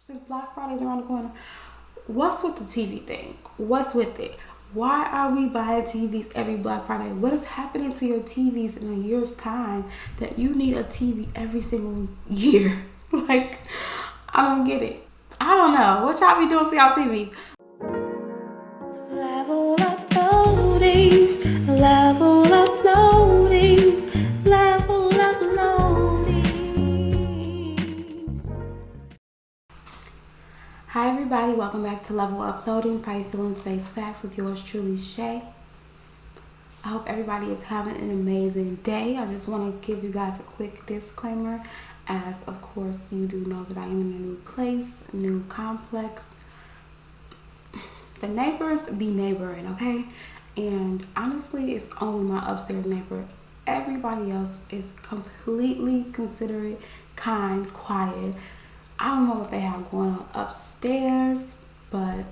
Since Black Friday's around the corner, what's with the TV thing? What's with it? Why are we buying TVs every Black Friday? What is happening to your TVs in a year's time that you need a TV every single year? Like, I don't get it. I don't know. What y'all be doing to y'all TV? Level up loading, level up loading, level up loading. Hi everybody, welcome back to Level Uploading, Fight Feelings Face Facts with yours truly, Shay. I hope everybody is having an amazing day. I just want to give you guys a quick disclaimer, as of course you do know that I am in a new place, a new complex. The neighbors be neighboring, okay? And honestly, it's only my upstairs neighbor. Everybody else is completely considerate, kind, quiet. I don't know what they have going on upstairs, but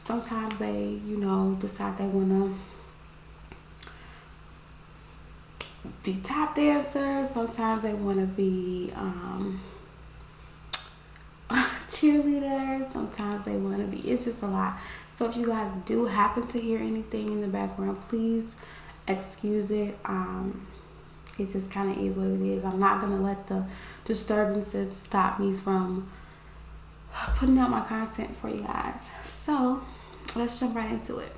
sometimes they, decide they want to be tap dancers. Sometimes they want to be cheerleaders. Sometimes they want to be, it's just a lot. So if you guys do happen to hear anything in the background, please excuse it. It just kind of is what it is. I'm not going to let the disturbances stop me from putting out my content for you guys. So let's jump right into it.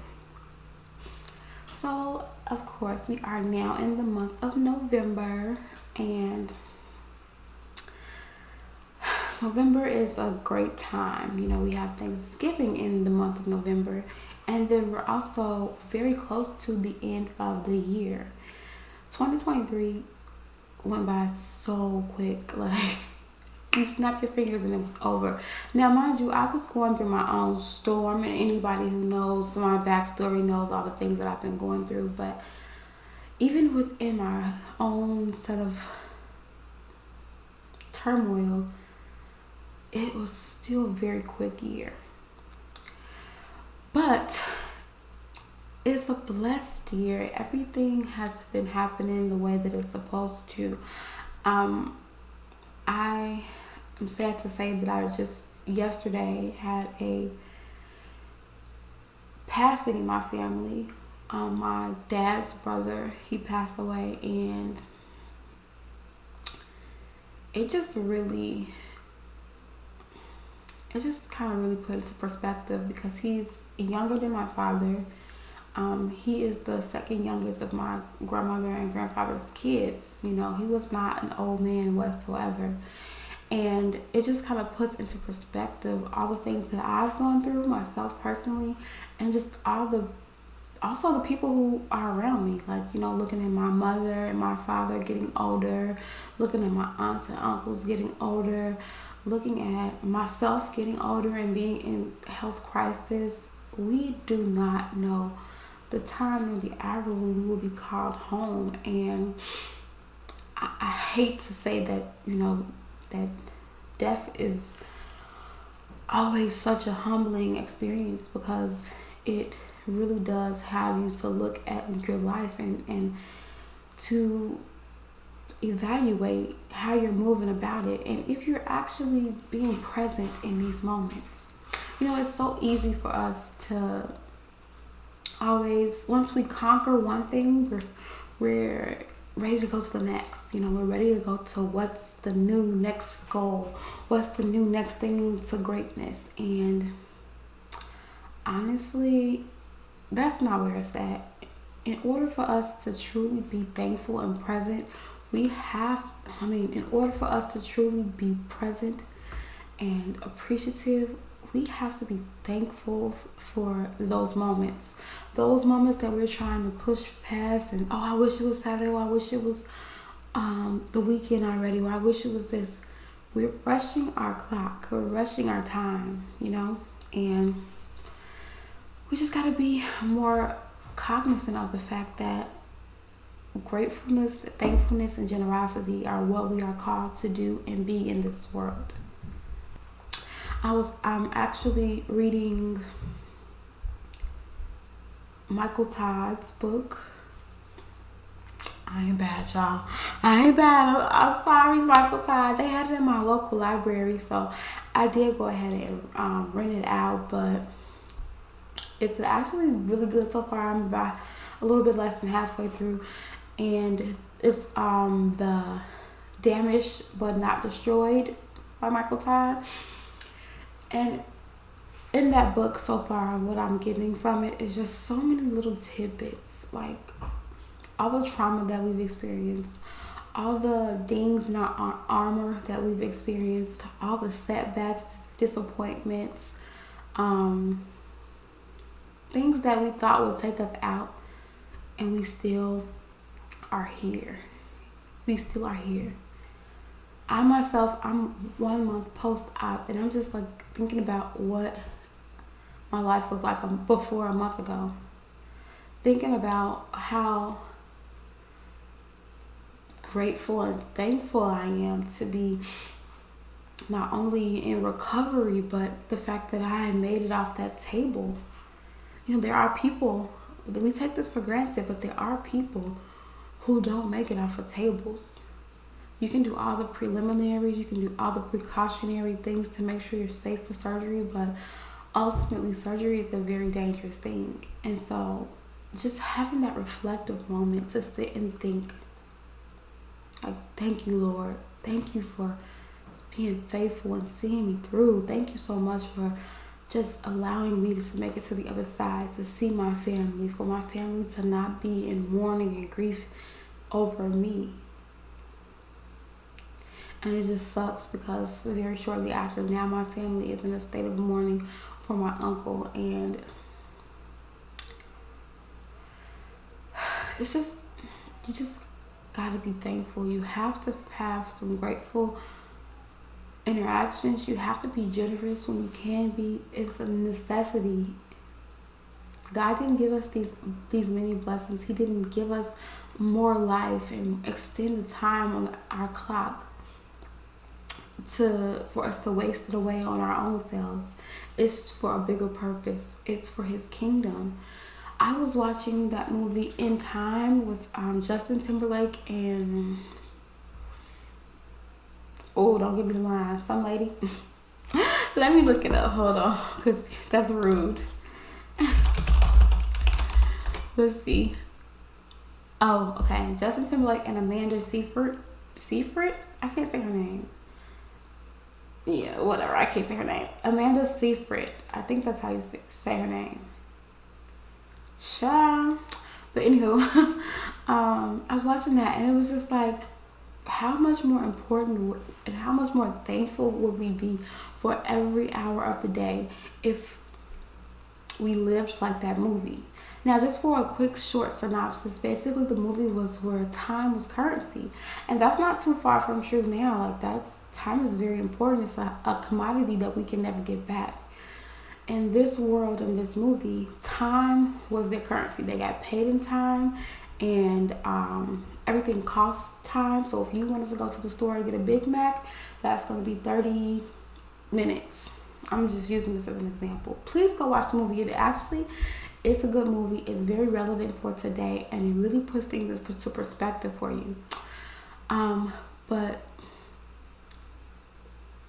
So of course we are now in the month of November, and November is a great time. We have Thanksgiving in the month of November, and then we're also very close to the end of the year. 2023 went by so quick. Like, you snap your fingers and it was over. Now, mind you, I was going through my own storm, and anybody who knows my backstory knows all the things that I've been going through. But even within my own set of turmoil, it was still a very quick year. But it's a blessed year. Everything has been happening the way that it's supposed to. I am sad to say that I just yesterday had a passing in my family. My dad's brother, he passed away, and it just kind of really put into perspective, because he's younger than my father. He is the second youngest of my grandmother and grandfather's kids. He was not an old man whatsoever. And it just kind of puts into perspective all the things that I've gone through myself personally, and just also the people who are around me. Like, looking at my mother and my father getting older, looking at my aunts and uncles getting older, looking at myself getting older and being in health crisis. We do not know the time or the hour when we will be called home. And I hate to say that, that death is always such a humbling experience, because it really does have you to look at your life and to evaluate how you're moving about it, and if you're actually being present in these moments. It's so easy for us to always, once we conquer one thing, we're ready to go to the next. We're ready to go to what's the new next goal, what's the new next thing to greatness. And honestly, that's not where it's at. In order for us to truly be thankful and present, in order for us to truly be present and appreciative, we have to be thankful for those moments that we're trying to push past. And I wish it was Saturday, or I wish it was the weekend already, or I wish it was this. We're rushing our clock, we're rushing our time, and we just got to be more cognizant of the fact that gratefulness, thankfulness, and generosity are what we are called to do and be in this world. I'm actually reading Michael Todd's book. I ain't bad, y'all. I ain't bad. I'm sorry, Michael Todd. They had it in my local library, so I did go ahead and rent it out. But it's actually really good so far. I'm about a little bit less than halfway through, and it's the Damaged but Not Destroyed by Michael Todd. And in that book so far, what I'm getting from it is just so many little tidbits, like all the trauma that we've experienced, all the dings in our armor that we've experienced, all the setbacks, disappointments, things that we thought would take us out, and we still are here. We still are here. I myself, I'm 1 month post-op, and I'm just like thinking about what my life was like before a month ago. Thinking about how grateful and thankful I am to be not only in recovery, but the fact that I made it off that table. You know, there are people, we take this for granted, but there are people who don't make it off of tables. You can do all the preliminaries, you can do all the precautionary things to make sure you're safe for surgery, but ultimately surgery is a very dangerous thing. And so just having that reflective moment to sit and think, like, thank you, Lord. Thank you for being faithful and seeing me through. Thank you so much for just allowing me to make it to the other side, to see my family, for my family to not be in mourning and grief over me. And it just sucks because very shortly after, now my family is in a state of mourning for my uncle. And it's just, you just gotta be thankful. You have to have some grateful interactions. You have to be generous when you can be. It's a necessity. God didn't give us these many blessings. He didn't give us more life and extend the time on our clock for us to waste it away on our own selves. It's for a bigger purpose. It's for his kingdom. I was watching that movie In Time with Justin Timberlake and don't give me the line, some lady. Let me look it up, hold on, because that's rude. Let's see. Oh, okay. Justin Timberlake and Amanda Seyfried? I can't say her name. Yeah, whatever. I can't say her name. Amanda Seyfried. I think that's how you say her name. Child. But anywho, I was watching that and it was just like, how much more important and how much more thankful would we be for every hour of the day if we lived like that movie? Now, just for a quick short synopsis, basically the movie was where time was currency. And that's not too far from true now. Like, time is very important. It's a commodity that we can never get back. In this world, in this movie, time was their currency. They got paid in time, and everything costs time. So if you wanted to go to the store and get a Big Mac, that's going to be 30 minutes. I'm just using this as an example. Please go watch the movie. It's a good movie. It's very relevant for today, and it really puts things into perspective for you. But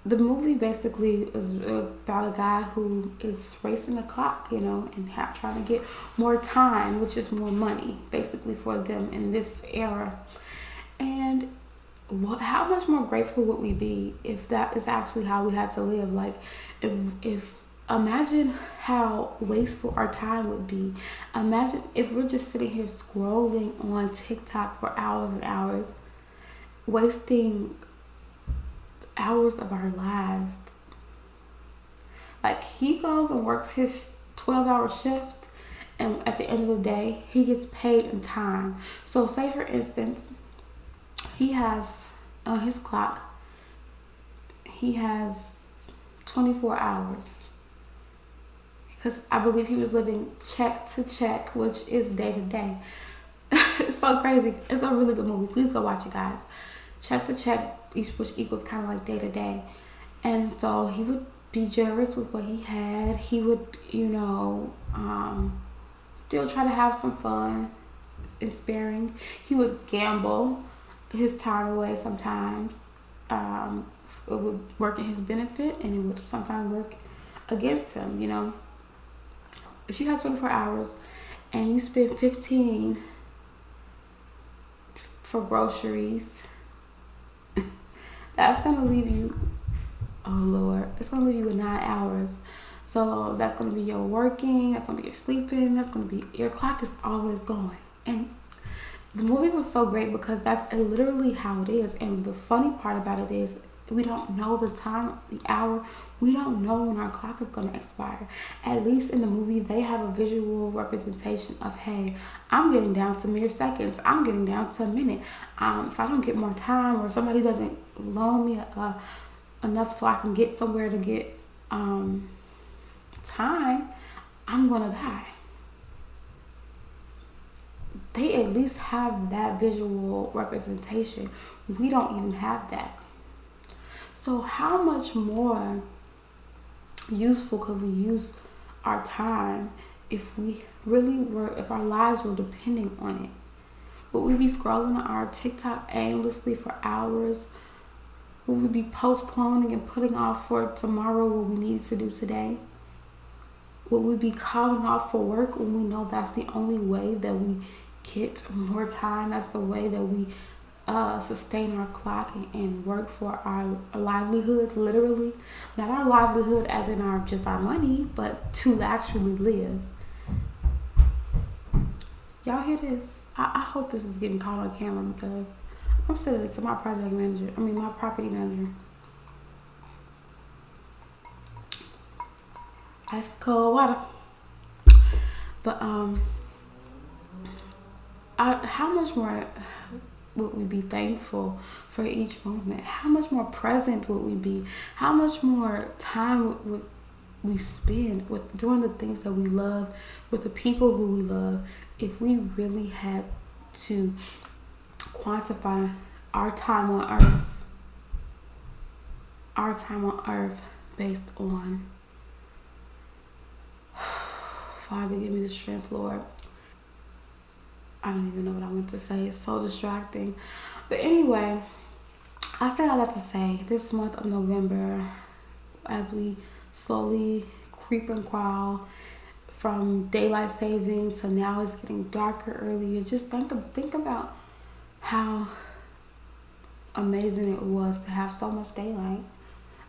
the movie basically is about a guy who is racing the clock, and trying to get more time, which is more money, basically, for them in this era. And how much more grateful would we be if that is actually how we had to live? Like, if imagine how wasteful our time would be. Imagine if we're just sitting here scrolling on TikTok for hours and hours, wasting hours of our lives. Like, he goes and works his 12-hour shift, and at the end of the day, he gets paid in time. So say, for instance, he has on his clock, he has 24 hours. Because I believe he was living check to check, which is day to day. It's so crazy. It's a really good movie. Please go watch it, guys. Check to check, which equals kind of like day to day. And so he would be generous with what he had. He would, still try to have some fun. and sparing. He would gamble his time away sometimes. It would work in his benefit, and it would sometimes work against him. You know, if you have 24 hours and you spend 15 for groceries, that's gonna leave you. Oh Lord, it's gonna leave you with 9 hours. So that's gonna be your working. That's gonna be your sleeping. That's gonna be your clock is always going. And the movie was so great because that's literally how it is. And the funny part about it is we don't know the time, the hour. We don't know when our clock is going to expire. At least in the movie, they have a visual representation of, hey, I'm getting down to mere seconds. I'm getting down to a minute. If I don't get more time or somebody doesn't loan me enough so I can get somewhere to get time, I'm going to die. They at least have that visual representation. We don't even have that. So how much more useful could we use our time if our lives were depending on it? Would we be scrolling our TikTok aimlessly for hours? Would we be postponing and putting off for tomorrow what we need to do today? Would we be calling off for work when we know that's the only way that we get more time? That's the way that we sustain our clock and work for our livelihood, literally. Not our livelihood as in just our money, but to actually live. Y'all hear this? I hope this is getting caught on camera because I'm sending it to my my property manager. Ice cold water. But how much more would we be thankful for each moment? How much more present would we be? How much more time would we spend with doing the things that we love, with the people who we love, if we really had to quantify our time on earth based on Father, give me the strength, Lord. I don't even know what I want to say. It's so distracting. But anyway, I said all that to say this month of November, as we slowly creep and crawl from daylight saving to now it's getting darker earlier, just think about how amazing it was to have so much daylight.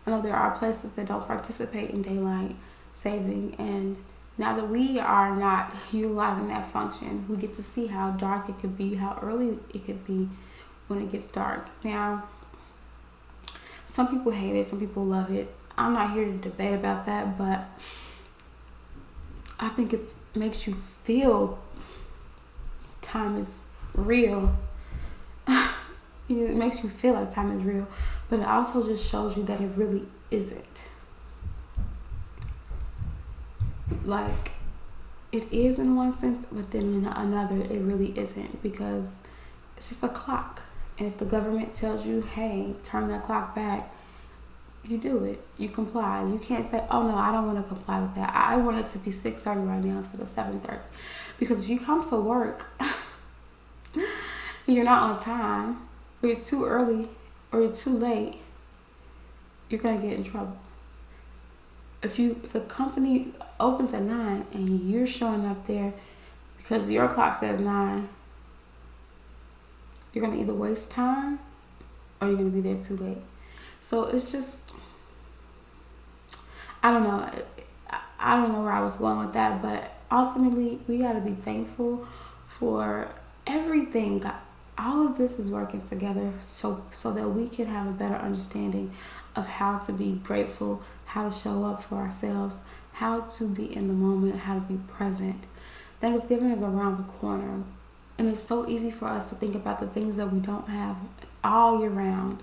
I know there are places that don't participate in daylight saving, and now that we are not utilizing that function, we get to see how dark it could be, how early it could be when it gets dark. Now, some people hate it, some people love it. I'm not here to debate about that, but I think it makes you feel time is real. It makes you feel like time is real, but it also just shows you that it really isn't. Like, it is in one sense, but then in another it really isn't, because it's just a clock. And if the government tells you, hey, turn that clock back, you do it. You comply. You can't say, oh no, I don't want to comply with that. I want it to be 6:30 right now instead of 7:30. Because if you come to work and you're not on time, or you're too early, or you're too late, you're going to get in trouble. If the company opens at 9 and you're showing up there because your clock says 9, you're going to either waste time or you're going to be there too late. So it's just, I don't know. I don't know where I was going with that, but ultimately we got to be thankful for everything. All of this is working together so that we can have a better understanding of how to be grateful, how to show up for ourselves, how to be in the moment, how to be present. Thanksgiving is around the corner, and it's so easy for us to think about the things that we don't have all year round,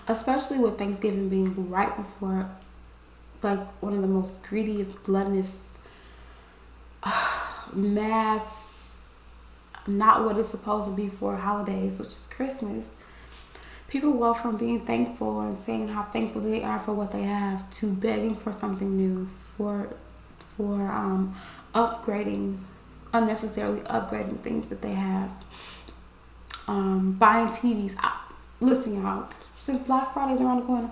especially with Thanksgiving being right before, like, one of the most greediest, gluttonous, mass, not what it's supposed to be for holidays, which is Christmas. People go from being thankful and saying how thankful they are for what they have to begging for something new, for upgrading unnecessarily upgrading things that they have. Buying TVs. Listen, y'all, since Black Friday's around the corner,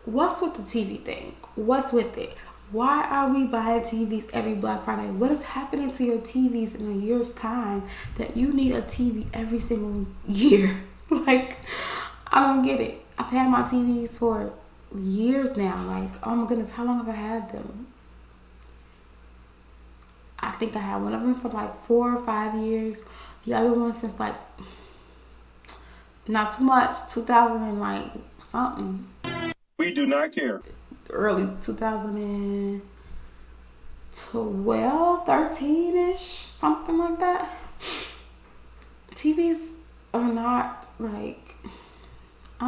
what's with the TV thing? What's with it? Why are we buying TVs every Black Friday? What is happening to your TVs in a year's time that you need a TV every single year? Like, I don't get it. I've had my TVs for years now. Like, oh my goodness, how long have I had them? I think I had one of them for like 4 or 5 years. The other one since like, not too much, 2000 and like something. We do not care. Early 2012, 13-ish, something like that. TVs are not like, I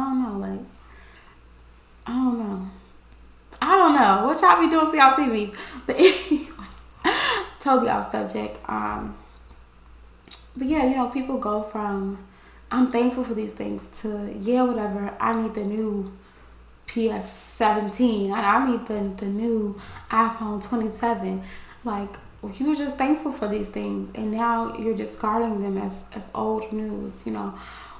don't know what y'all be doing to y'all TV. But anyway, totally off subject. But yeah, you know, people go from I'm thankful for these things to yeah, whatever, I need the new PS17. I need the new iPhone 27. Like, you were just thankful for these things, and now you're discarding them as old news. You know,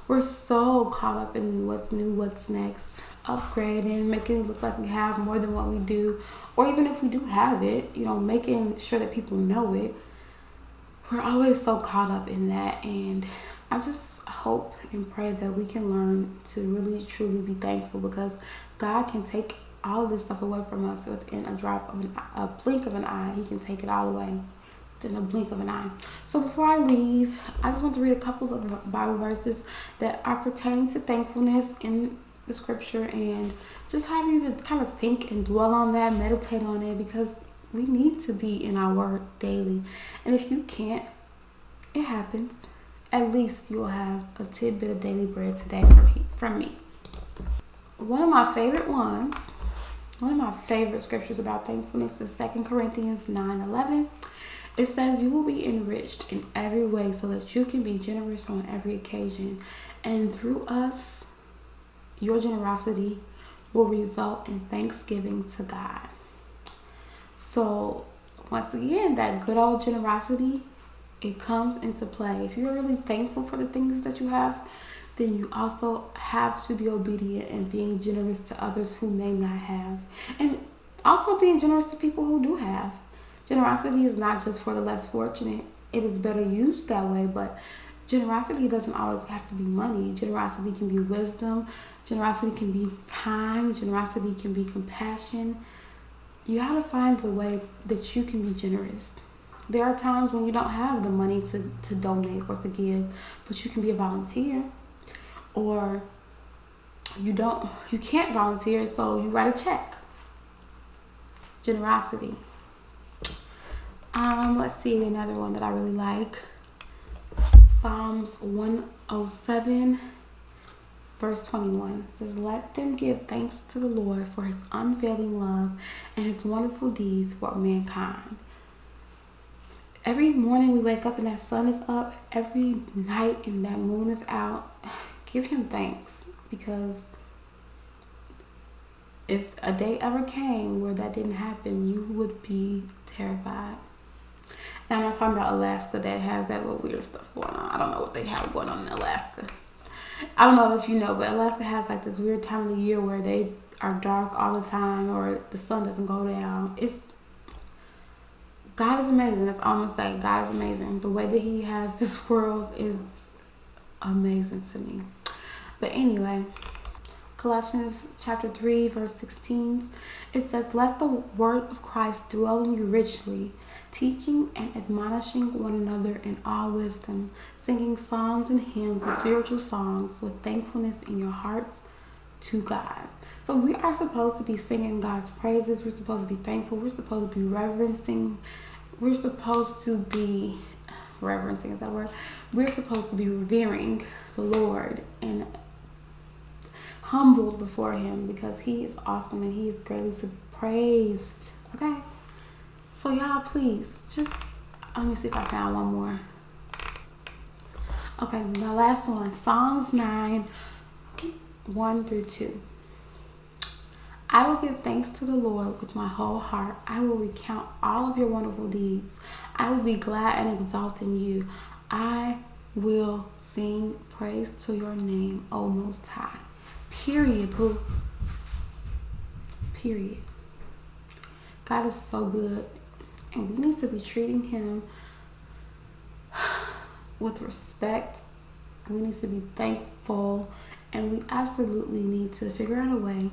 we're so caught up in what's new, what's next, upgrading, making it look like we have more than what we do, or even if we do have it, you know, making sure that people know it. We're always so caught up in that, and I just hope and pray that we can learn to really truly be thankful, because God can take all of this stuff away from us within a blink of an eye. He can take it all away within a blink of an eye. So before I leave, I just want to read a couple of Bible verses that are pertaining to thankfulness in the scripture, and just have you to kind of think and dwell on that, meditate on it, because we need to be in our word daily. And if you can't, it happens. At least you'll have a tidbit of daily bread today from me. One of my favorite scriptures about thankfulness is 2 Corinthians 9:11. It says, you will be enriched in every way so that you can be generous on every occasion. And through us, your generosity will result in thanksgiving to God. So once again, that good old generosity, it comes into play. If you're really thankful for the things that you have, then you also have to be obedient and being generous to others who may not have. And also being generous to people who do have. Generosity is not just for the less fortunate. It is better used that way, but generosity doesn't always have to be money. Generosity can be wisdom. Generosity can be time. Generosity can be compassion. You have to find the way that you can be generous. There are times when you don't have the money to donate or to give, but you can be a volunteer. Or you can't volunteer, so you write a check. Generosity. Let's see another one that I really like. Psalms 107 verse 21 says, let them give thanks to the Lord for his unfailing love and his wonderful deeds for mankind. Every morning we wake up and that sun is up. Every night and that moon is out. Give him thanks, because if a day ever came where that didn't happen, you would be terrified. And I'm not talking about Alaska that has that little weird stuff going on. I don't know what they have going on in Alaska. I don't know if you know, but Alaska has like this weird time of the year where they are dark all the time, or the sun doesn't go down. God is amazing. That's almost like God is amazing. The way that he has this world is amazing to me. But anyway, Colossians chapter 3 verse 16, it says, let the word of Christ dwell in you richly, teaching and admonishing one another in all wisdom, singing psalms and hymns and spiritual songs with thankfulness in your hearts to God. So we are supposed to be singing God's praises. We're supposed to be thankful. We're supposed to be reverencing. We're supposed to be reverencing, is that word? We're supposed to be revering the Lord and humbled before him, because he is awesome and he is greatly to be praised. Okay, so y'all, please just let me see if I found one more. Okay, my last one, Psalms 9 1-2. I will give thanks to the Lord with my whole heart. I will recount all of your wonderful deeds. I will be glad and exalt in you. I will sing praise to your name, O Most High. Period, boo. Period. God is so good, and we need to be treating him with respect. We need to be thankful, and we absolutely need to figure out a way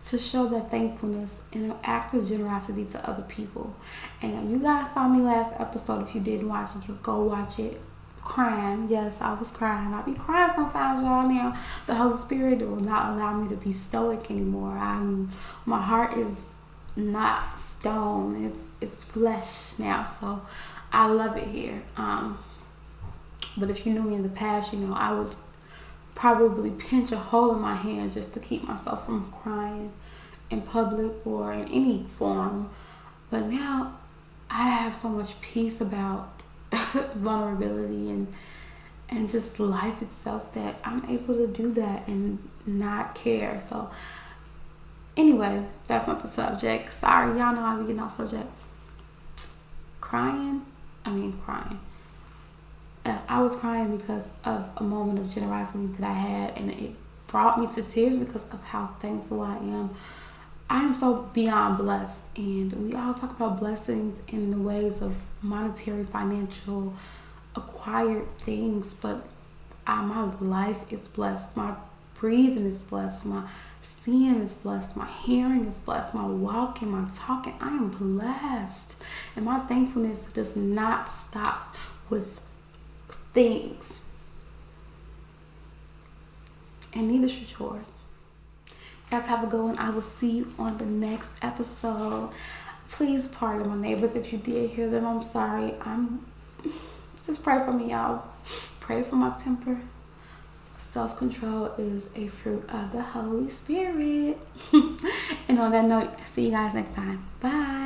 to show that thankfulness and an act of generosity to other people. And you guys saw me last episode. If you didn't watch it, you go watch it. Crying. Yes, I was crying. I be crying sometimes, y'all. Now the Holy Spirit will not allow me to be stoic anymore. My heart is not stone. It's flesh now. So I love it here. But if you knew me in the past, you know I would probably pinch a hole in my hand just to keep myself from crying in public or in any form. But now I have so much peace about vulnerability and just life itself that I'm able to do that and not care. So anyway, that's not the subject. Sorry, y'all know I be getting off subject. Crying. I was crying because of a moment of generosity that I had, and it brought me to tears because of how thankful I am. I am so beyond blessed, and we all talk about blessings in the ways of monetary, financial, acquired things, but my life is blessed. My breathing is blessed. My seeing is blessed. My hearing is blessed. My walking, my talking, I am blessed. And my thankfulness does not stop with things. And neither should yours. You guys have a good one. I will see you on the next episode. Please pardon my neighbors if you did hear them. I'm sorry. Just pray for me, y'all. Pray for my temper. Self-control is a fruit of the Holy Spirit. And on that note, see you guys next time. Bye.